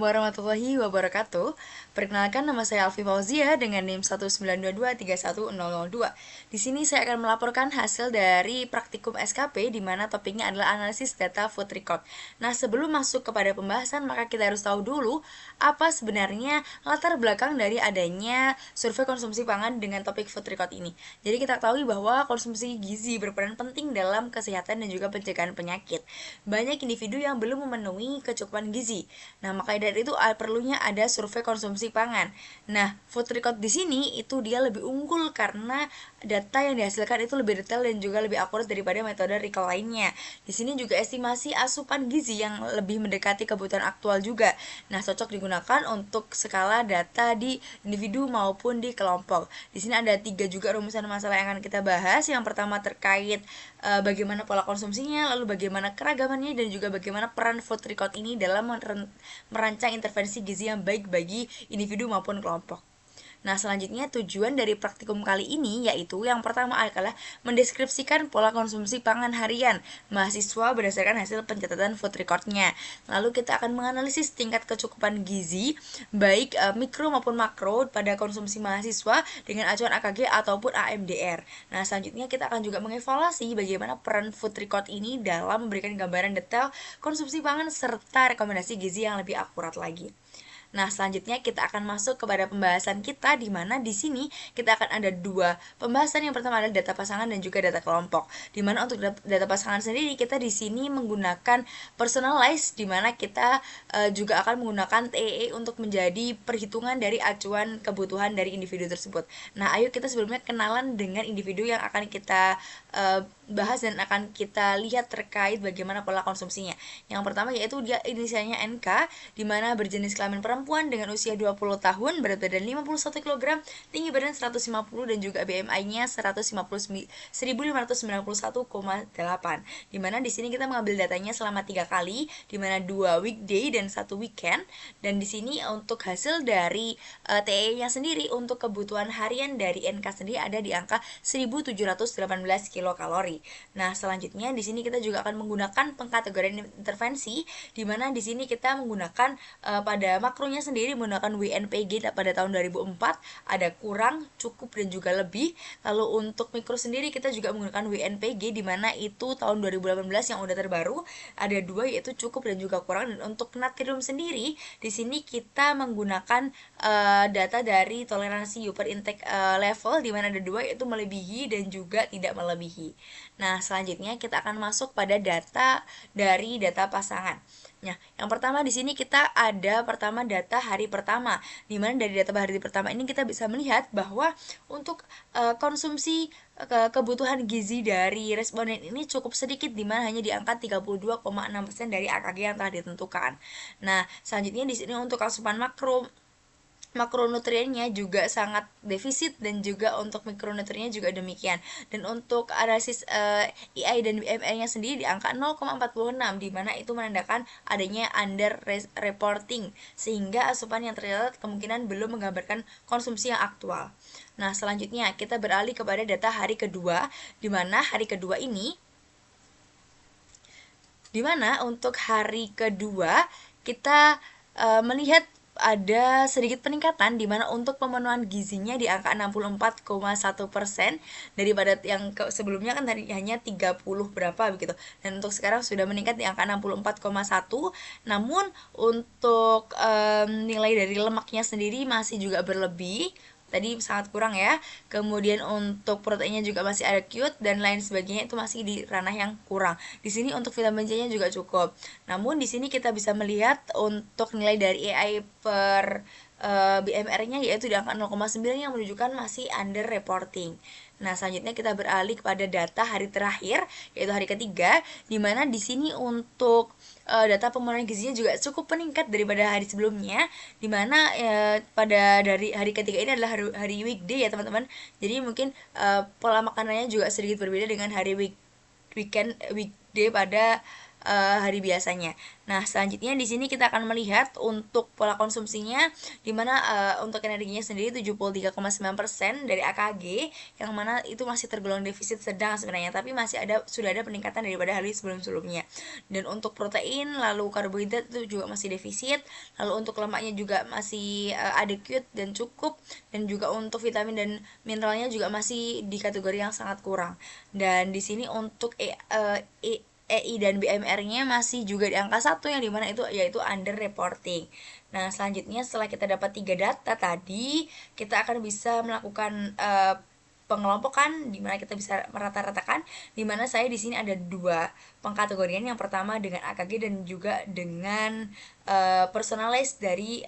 warahmatullahi wabarakatuh. Perkenalkan, nama saya Alfi Fauzia dengan NIM 192231002. Di sini saya akan melaporkan hasil dari praktikum SKP di mana topiknya adalah analisis data food record. Nah, sebelum masuk kepada pembahasan, maka kita harus tahu dulu apa sebenarnya latar belakang dari adanya survei konsumsi pangan dengan topik food record ini. Jadi kita ketahui bahwa konsumsi gizi berperan penting dalam kesehatan dan juga pencegahan penyakit. Banyak individu yang belum memenuhi kecukupan gizi. Nah, maka dari itu perlunya ada survei konsumsi pangan. Nah, food record di sini itu dia lebih unggul karena data yang dihasilkan itu lebih detail dan juga lebih akurat daripada metode recall lainnya. Di sini juga estimasi asupan gizi yang lebih mendekati kebutuhan aktual juga. Nah, cocok digunakan untuk skala data di individu maupun di kelompok. Di sini ada 3 juga rumusan masalah yang akan kita bahas. Yang pertama terkait bagaimana pola konsumsinya, lalu bagaimana keragamannya, dan juga bagaimana peran food record ini dalam merancang intervensi gizi yang baik bagi individu maupun kelompok. Nah, selanjutnya tujuan dari praktikum kali ini yaitu yang pertama adalah mendeskripsikan pola konsumsi pangan harian mahasiswa berdasarkan hasil pencatatan food recordnya. Lalu kita akan menganalisis tingkat kecukupan gizi baik mikro maupun makro pada konsumsi mahasiswa dengan acuan AKG ataupun AMDR. Nah, selanjutnya kita akan juga mengevaluasi bagaimana peran food record ini dalam memberikan gambaran detail konsumsi pangan serta rekomendasi gizi yang lebih akurat lagi. Nah, selanjutnya kita akan masuk kepada pembahasan kita, di mana di sini kita akan ada 2 pembahasan. Yang pertama adalah data pasangan dan juga data kelompok. Di mana untuk data pasangan sendiri kita di sini menggunakan personalized, di mana kita juga akan menggunakan TEE untuk menjadi perhitungan dari acuan kebutuhan dari individu tersebut. Nah, ayo kita sebelumnya kenalan dengan individu yang akan kita bahas dan akan kita lihat terkait bagaimana pola konsumsinya. Yang pertama yaitu dia inisialnya NK, di mana berjenis kelamin perempuan dengan usia 20 tahun, berat badan 51 kg, tinggi badan 150 dan juga BMI-nya 1591,8. Di mana di sini kita mengambil datanya selama 3 kali, di mana 2 weekday dan 1 weekend. Dan di sini untuk hasil dari TE-nya sendiri untuk kebutuhan harian dari NK sendiri ada di angka 1718 kilokalori. Nah, selanjutnya di sini kita juga akan menggunakan pengkategorian intervensi, di mana di sini kita menggunakan pada makronya sendiri menggunakan WNPG pada tahun 2004, ada kurang, cukup, dan juga lebih. Lalu untuk mikro sendiri kita juga menggunakan WNPG, di mana itu tahun 2018 yang udah terbaru, ada 2 yaitu cukup dan juga kurang. Dan untuk natrium sendiri di sini kita menggunakan data dari toleransi upper intake level, di mana ada 2 yaitu melebihi dan juga tidak melebihi. Nah, selanjutnya kita akan masuk pada data dari data pasangan. Nah, yang pertama di sini kita ada pertama data hari pertama, di mana dari data hari pertama ini kita bisa melihat bahwa untuk konsumsi kebutuhan gizi dari responden ini cukup sedikit, di mana hanya di angka 32,6% dari AKG yang telah ditentukan. Nah, selanjutnya di sini untuk asupan makronutriennya juga sangat defisit, dan juga untuk mikronutriennya juga demikian. Dan untuk analisis EI dan BMR-nya sendiri di angka 0,46, di mana itu menandakan adanya under reporting, sehingga asupan yang tercatat kemungkinan belum menggambarkan konsumsi yang aktual. Nah, selanjutnya kita beralih kepada data hari kedua, di mana hari kedua ini untuk hari kedua kita melihat ada sedikit peningkatan, di mana untuk pemenuhan gizinya di angka 64,1% daripada yang sebelumnya kan tadi hanya 30 berapa begitu, dan untuk sekarang sudah meningkat di angka 64,1. Namun untuk nilai dari lemaknya sendiri masih juga berlebih, tadi sangat kurang ya. Kemudian untuk proteinnya juga masih ada acute dan lain sebagainya, itu masih di ranah yang kurang. Di sini untuk vitamin C-nya juga cukup. Namun di sini kita bisa melihat untuk nilai dari EI per BMR-nya yaitu di angka 0,9 yang menunjukkan masih under reporting. Nah, selanjutnya kita beralih kepada data hari terakhir yaitu hari ketiga, di mana di sini untuk data pemenuhan gizinya juga cukup meningkat daripada hari sebelumnya, di mana pada dari hari ketiga ini adalah hari weekday ya teman-teman. Jadi mungkin pola makanannya juga sedikit berbeda dengan hari weekday pada hari biasanya. Nah, selanjutnya di sini kita akan melihat untuk pola konsumsinya, di mana untuk energinya sendiri 73,9% dari AKG, yang mana itu masih tergolong defisit sedang sebenarnya, tapi sudah ada peningkatan daripada hari sebelum-sebelumnya. Dan untuk protein lalu karbohidrat itu juga masih defisit, lalu untuk lemaknya juga masih adequate dan cukup, dan juga untuk vitamin dan mineralnya juga masih di kategori yang sangat kurang. Dan di sini untuk EI dan BMR-nya masih juga di angka 1, yang dimana itu yaitu under reporting. Nah, selanjutnya setelah kita dapat 3 data tadi, kita akan bisa melakukan pengelompokan, di mana kita bisa merata-ratakan, di mana saya di sini ada 2 pengkategorian. Yang pertama dengan AKG dan juga dengan personalized dari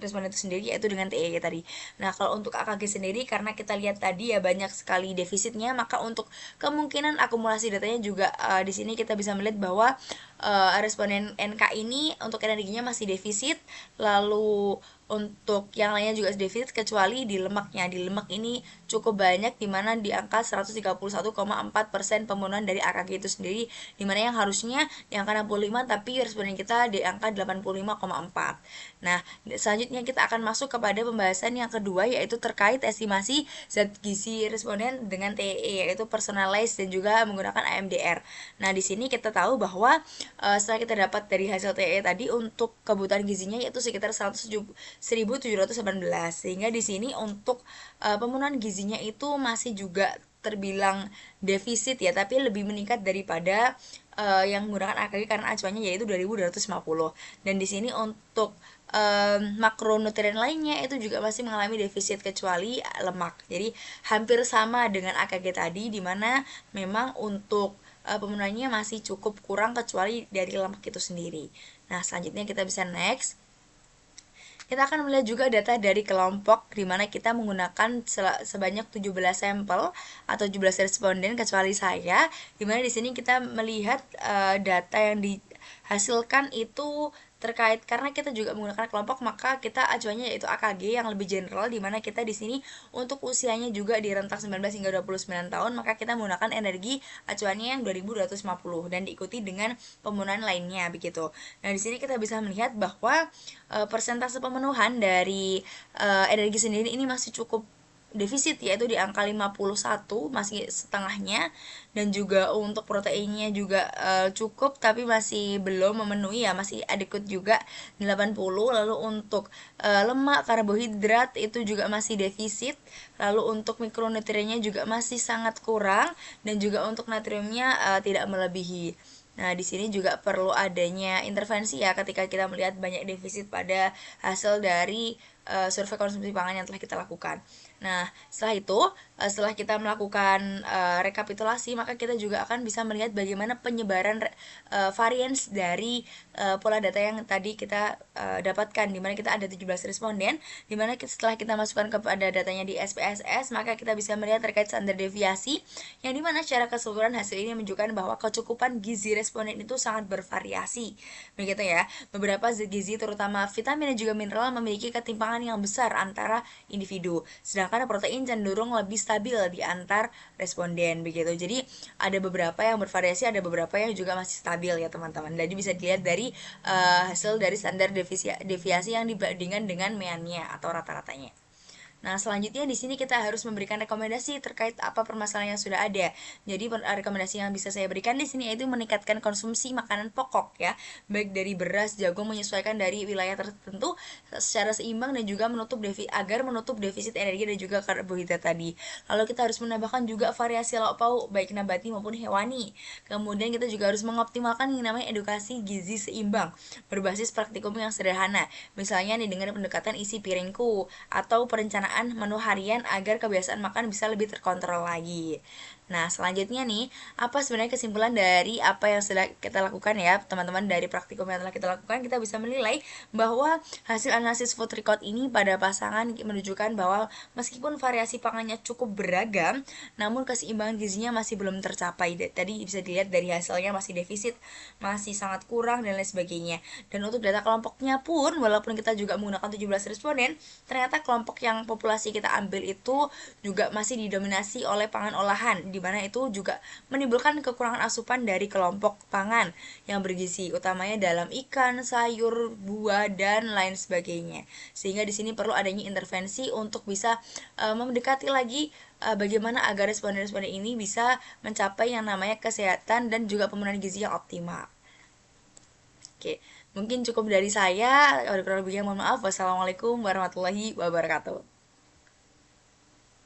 responden itu sendiri, yaitu dengan TEG tadi. Nah, kalau untuk AKG sendiri, karena kita lihat tadi ya banyak sekali defisitnya, maka untuk kemungkinan akumulasi datanya juga di sini kita bisa melihat bahwa responden NK ini untuk energinya masih defisit, lalu untuk yang lainnya juga defisit kecuali di lemaknya. Di lemak ini cukup banyak, dimana di angka 131,4% pemenuhan dari AKG itu sendiri, dimana yang harusnya di angka 65 tapi responden kita di angka 85,4. Nah, selanjutnya kita akan masuk kepada pembahasan yang kedua, yaitu terkait estimasi zat gizi responden dengan TEE, yaitu personalized dan juga menggunakan AMDR. Nah, di sini kita tahu bahwa setelah kita dapat dari hasil TEE tadi, untuk kebutuhan gizinya yaitu sekitar 1718, sehingga di sini untuk pemenuhan gizinya itu masih juga terbilang defisit ya, tapi lebih meningkat daripada yang menggunakan AKG karena acuannya yaitu 2250. Dan di sini untuk makronutrien lainnya itu juga masih mengalami defisit kecuali lemak. Jadi hampir sama dengan AKG tadi, dimana memang untuk pemenuhannya masih cukup kurang kecuali dari lemak itu sendiri. Nah, selanjutnya kita bisa next. Kita akan melihat juga data dari kelompok, di mana kita menggunakan sebanyak 17 sampel atau 17 responden kecuali saya, di mana di sini kita melihat data yang dihasilkan itu terkait, karena kita juga menggunakan kelompok, maka kita acuannya yaitu AKG yang lebih general, di mana kita di sini untuk usianya juga di rentang 19 hingga 29 tahun, maka kita menggunakan energi acuannya yang 2250 dan diikuti dengan pemenuhan lainnya begitu. Nah, di sini kita bisa melihat bahwa persentase pemenuhan dari energi sendiri ini masih cukup defisit, yaitu di angka 51, masih setengahnya, dan juga untuk proteinnya juga cukup tapi masih belum memenuhi ya, masih adequate juga 80. Lalu untuk lemak, karbohidrat itu juga masih defisit, lalu untuk mikronutriennya juga masih sangat kurang, dan juga untuk natriumnya tidak melebihi. Nah, di sini juga perlu adanya intervensi ya ketika kita melihat banyak defisit pada hasil dari survei konsumsi pangan yang telah kita lakukan. Nah, setelah itu, setelah kita melakukan rekapitulasi, maka kita juga akan bisa melihat bagaimana penyebaran varians dari pola data yang tadi kita dapatkan, di mana kita ada 17 responden, di mana setelah kita masukkan kepada datanya di SPSS, maka kita bisa melihat terkait standar deviasi, yang dimana secara keseluruhan hasil ini menunjukkan bahwa kecukupan gizi responden itu sangat bervariasi, begitu ya. Beberapa zat gizi terutama vitamin dan juga mineral memiliki ketimpangan yang besar antara individu, sedangkan protein cenderung lebih stabil di antar responden begitu. Jadi ada beberapa yang bervariasi, ada beberapa yang juga masih stabil ya teman-teman. Jadi bisa dilihat dari hasil dari standar deviasi yang dibandingkan dengan meannya atau rata-ratanya. Nah, selanjutnya di sini kita harus memberikan rekomendasi terkait apa permasalahan yang sudah ada. Jadi rekomendasi yang bisa saya berikan di sini yaitu meningkatkan konsumsi makanan pokok ya, baik dari beras, jagung, menyesuaikan dari wilayah tertentu secara seimbang, dan juga agar menutup defisit energi dan juga karbohidrat tadi. Lalu kita harus menambahkan juga variasi lauk pauk baik nabati maupun hewani. Kemudian kita juga harus mengoptimalkan yang namanya edukasi gizi seimbang berbasis praktikum yang sederhana. Misalnya nih dengan pendekatan isi piringku atau perencanaan menu harian agar kebiasaan makan bisa lebih terkontrol lagi. Nah, selanjutnya nih, apa sebenarnya kesimpulan dari apa yang sudah kita lakukan ya, teman-teman? Dari praktikum yang telah kita lakukan, kita bisa menilai bahwa hasil analisis food record ini pada pasangan menunjukkan bahwa meskipun variasi pangannya cukup beragam, namun keseimbangan gizinya masih belum tercapai. Tadi bisa dilihat dari hasilnya masih defisit, masih sangat kurang, dan lain sebagainya. Dan untuk data kelompoknya pun, walaupun kita juga menggunakan 17 responden, ternyata kelompok yang populasi kita ambil itu juga masih didominasi oleh pangan olahan, di dimana itu juga menimbulkan kekurangan asupan dari kelompok pangan yang bergizi, utamanya dalam ikan, sayur, buah, dan lain sebagainya. Sehingga di sini perlu adanya intervensi untuk bisa mendekati lagi bagaimana agar responden-responden ini bisa mencapai yang namanya kesehatan dan juga pemenuhan gizi yang optimal. Oke, mungkin cukup dari saya. Kalau kurang lebihnya mohon maaf. Wassalamualaikum warahmatullahi wabarakatuh.